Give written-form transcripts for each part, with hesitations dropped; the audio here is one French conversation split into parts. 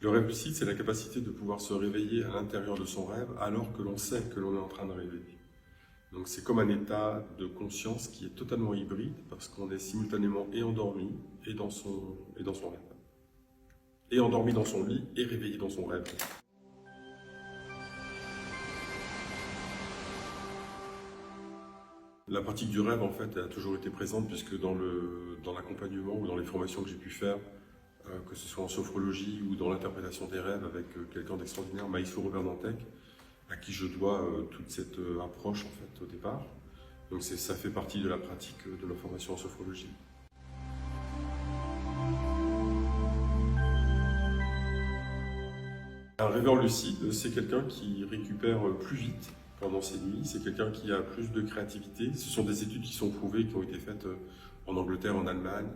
Le rêve lucide, c'est la capacité de pouvoir se réveiller à l'intérieur de son rêve alors que l'on sait que l'on est en train de rêver. Donc c'est comme un état de conscience qui est totalement hybride parce qu'on est simultanément et endormi et dans son rêve. Et endormi dans son lit et réveillé dans son rêve. La pratique du rêve, en fait, elle a toujours été présente puisque dans l'accompagnement ou dans les formations que j'ai pu faire, que ce soit en sophrologie ou dans l'interprétation des rêves avec quelqu'un d'extraordinaire, Maïsou Robert Dantec, à qui je dois toute cette approche en fait au départ. Donc ça fait partie de la pratique de la formation en sophrologie. Un rêveur lucide, c'est quelqu'un qui récupère plus vite pendant ses nuits, c'est quelqu'un qui a plus de créativité. Ce sont des études qui sont prouvées, qui ont été faites en Angleterre, en Allemagne,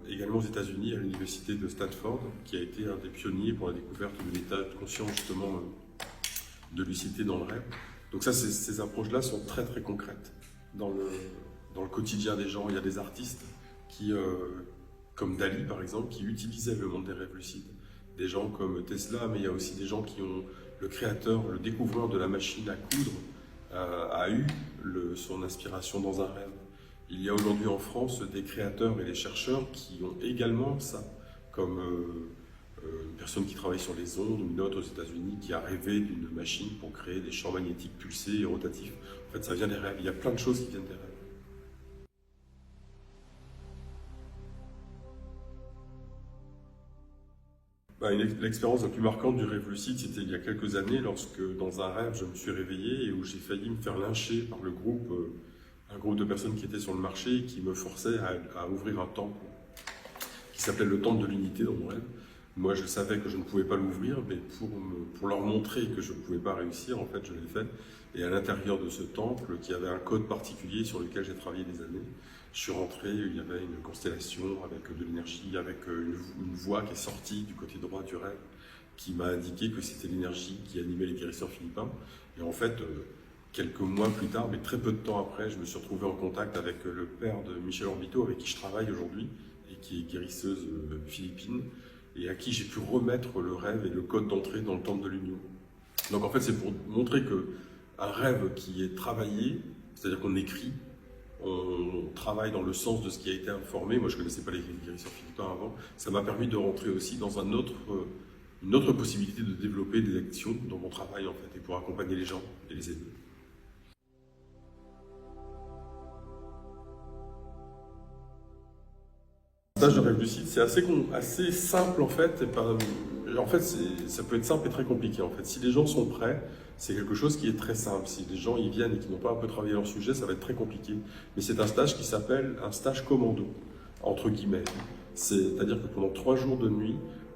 également aux États-Unis, à l'université de Stanford, qui a été un des pionniers pour la découverte de l'état de conscience justement de lucidité dans le rêve. Donc ça, ces approches-là sont très très concrètes dans le quotidien des gens. Il y a des artistes qui, comme Dali par exemple, qui utilisaient le monde des rêves lucides. Des gens comme Tesla, mais il y a aussi des gens qui ont le créateur, le découvreur de la machine à coudre, a eu son inspiration dans un rêve. Il y a aujourd'hui en France des créateurs et des chercheurs qui ont également ça, comme une personne qui travaille sur les ondes, ou une autre aux États-Unis qui a rêvé d'une machine pour créer des champs magnétiques pulsés et rotatifs. En fait, ça vient des rêves. Il y a plein de choses qui viennent des rêves. L'expérience la plus marquante du rêve lucide, c'était il y a quelques années, lorsque dans un rêve, je me suis réveillé et où j'ai failli me faire lyncher par un groupe de personnes qui étaient sur le marché et qui me forçaient à ouvrir un temple qui s'appelait le temple de l'unité dans mon rêve. Moi, je savais que je ne pouvais pas l'ouvrir, mais pour leur montrer que je ne pouvais pas réussir, en fait, je l'ai fait. Et à l'intérieur de ce temple, qui avait un code particulier sur lequel j'ai travaillé des années, je suis rentré, il y avait une constellation avec de l'énergie, avec une voix qui est sortie du côté droit du rêve, qui m'a indiqué que c'était l'énergie qui animait les guérisseurs philippins. Et en fait, quelques mois plus tard, mais très peu de temps après, je me suis retrouvé en contact avec le père de Michel Orbito, avec qui je travaille aujourd'hui, et qui est guérisseuse philippine, et à qui j'ai pu remettre le rêve et le code d'entrée dans le temple de l'union. Donc en fait, c'est pour montrer qu'un rêve qui est travaillé, c'est-à-dire qu'on écrit, on travaille dans le sens de ce qui a été informé. Moi, je ne connaissais pas les guérisseurs philippins avant. Ça m'a permis de rentrer aussi dans une autre possibilité de développer des actions dans mon travail, en fait, et pour accompagner les gens et les aider. Le stage de rêve lucide, c'est assez simple en fait. Ça peut être simple et très compliqué en fait. Si les gens sont prêts, c'est quelque chose qui est très simple. Si les gens y viennent et qui n'ont pas un peu travaillé leur sujet, ça va être très compliqué. Mais c'est un stage qui s'appelle un stage commando, entre guillemets. C'est-à-dire que pendant 3 jours de nuit,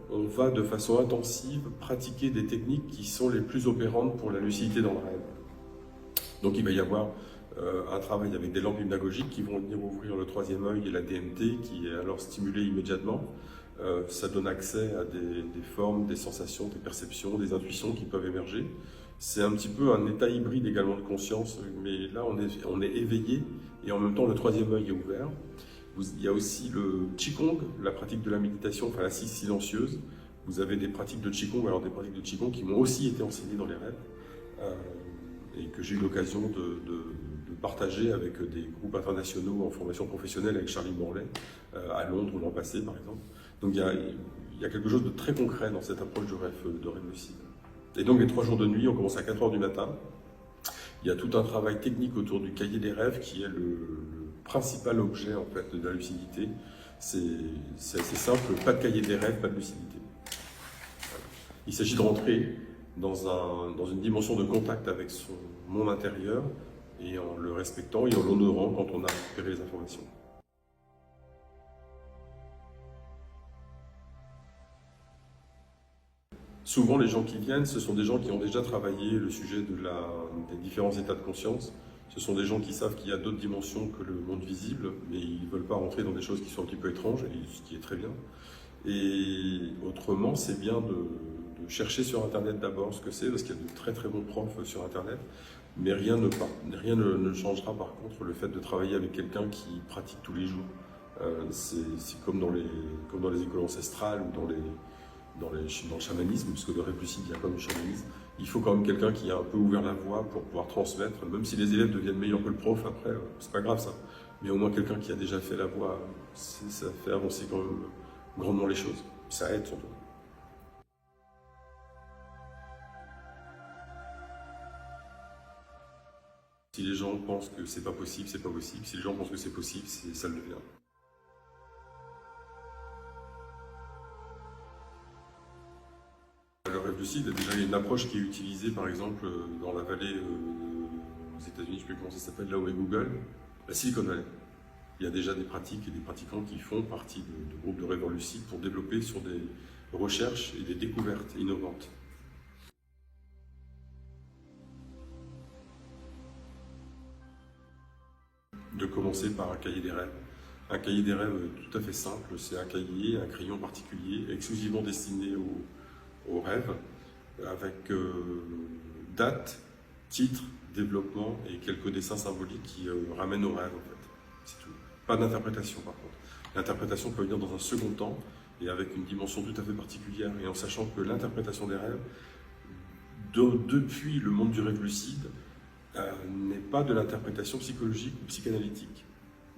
on va de façon intensive pratiquer des techniques qui sont les plus opérantes pour la lucidité dans le rêve. Donc il va y avoir un travail avec des lampes hypnagogiques qui vont venir ouvrir le 3e œil et la DMT qui est alors stimulée immédiatement. Ça donne accès à des formes, des sensations, des perceptions, des intuitions qui peuvent émerger. C'est un petit peu un état hybride également de conscience, mais là on est éveillé et en même temps le 3e œil est ouvert. Il y a aussi le Qigong, la pratique de la méditation, enfin l'assise silencieuse. Vous avez des pratiques de Qigong, alors des pratiques de Qigong qui m'ont aussi été enseignées dans les rêves. Et que j'ai eu l'occasion de partager avec des groupes internationaux en formation professionnelle avec Charlie Morley, à Londres l'an passé par exemple. Donc il y a quelque chose de très concret dans cette approche de rêve lucide. Et donc les 3 jours de nuit, on commence à 4 h du matin. Il y a tout un travail technique autour du cahier des rêves qui est le principal objet en fait, de la lucidité. C'est assez simple, pas de cahier des rêves, pas de lucidité. Il s'agit de rentrer dans une dimension de contact avec son monde intérieur et en le respectant et en l'honorant quand on a récupéré les informations. Souvent, les gens qui viennent, ce sont des gens qui ont déjà travaillé le sujet des différents états de conscience. Ce sont des gens qui savent qu'il y a d'autres dimensions que le monde visible, mais ils ne veulent pas rentrer dans des choses qui sont un petit peu étranges, ce qui est très bien. Et autrement, c'est bien de chercher sur Internet d'abord ce que c'est, parce qu'il y a de très très bons profs sur Internet, mais rien ne changera par contre le fait de travailler avec quelqu'un qui pratique tous les jours. C'est comme dans les écoles ancestrales ou dans le chamanisme, puisque le rêve lucide vient comme du chamanisme. Il faut quand même quelqu'un qui a un peu ouvert la voie pour pouvoir transmettre, même si les élèves deviennent meilleurs que le prof après, c'est pas grave ça. Mais au moins quelqu'un qui a déjà fait la voie, ça fait avancer quand même grandement les choses. Ça aide surtout. Si les gens pensent que c'est pas possible, c'est pas possible. Si les gens pensent que c'est possible, ça le devient. Le rêve lucide, déjà il y a une approche qui est utilisée par exemple dans la vallée aux États-Unis, je ne sais plus comment ça s'appelle, là où est Google, la Silicon Valley. Il y a déjà des pratiques et des pratiquants qui font partie de groupes de rêveurs lucides pour développer sur des recherches et des découvertes innovantes. De commencer par un cahier des rêves. Un cahier des rêves tout à fait simple, c'est un cahier, un crayon particulier, exclusivement destiné aux rêves, avec date, titre, développement et quelques dessins symboliques qui ramènent au rêve en fait. C'est tout. Pas d'interprétation par contre. L'interprétation peut venir dans un second temps et avec une dimension tout à fait particulière et en sachant que l'interprétation des rêves, depuis le monde du rêve lucide, n'est pas de l'interprétation psychologique ou psychanalytique.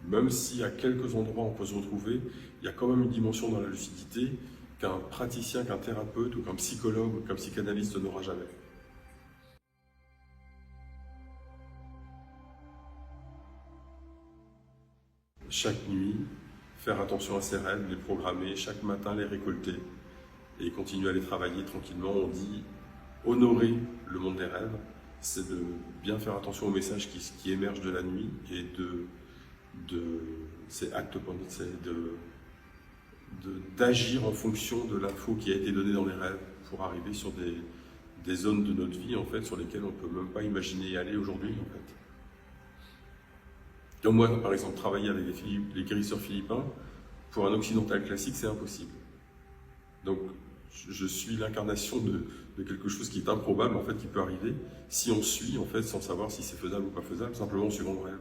Même si à quelques endroits on peut se retrouver, il y a quand même une dimension dans la lucidité qu'un praticien, qu'un thérapeute ou qu'un psychologue ou qu'un psychanalyste n'aura jamais. Chaque nuit, faire attention à ses rêves, les programmer, chaque matin les récolter et continuer à les travailler tranquillement. On dit honorer le monde des rêves, c'est de bien faire attention aux messages qui émergent de la nuit et c'est acte point, c'est d'agir en fonction de l'info qui a été donnée dans les rêves pour arriver sur des zones de notre vie en fait sur lesquelles on ne peut même pas imaginer aller aujourd'hui en fait. Donc moi par exemple travailler avec les guérisseurs philippins pour un occidental classique c'est impossible. Donc je suis l'incarnation de quelque chose qui est improbable en fait qui peut arriver si on suit en fait sans savoir si c'est faisable ou pas faisable simplement en suivant le rêve.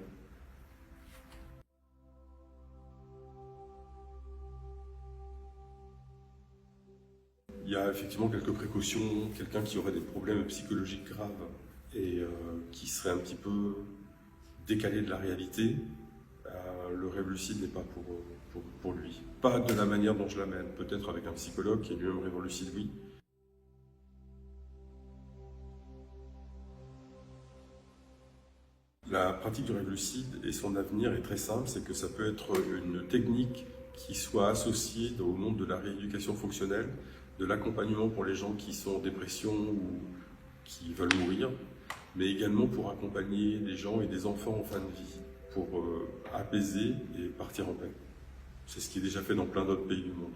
Il y a effectivement quelques précautions, quelqu'un qui aurait des problèmes psychologiques graves et qui serait un petit peu décalé de la réalité, le rêve lucide n'est pas pour lui. Pas de la manière dont je l'amène, peut-être avec un psychologue qui est lui-même rêveur lucide, oui. La pratique du rêve lucide et son avenir est très simple, c'est que ça peut être une technique qui soit associée au monde de la rééducation fonctionnelle, de l'accompagnement pour les gens qui sont en dépression ou qui veulent mourir, mais également pour accompagner des gens et des enfants en fin de vie, pour apaiser et partir en paix. C'est ce qui est déjà fait dans plein d'autres pays du monde.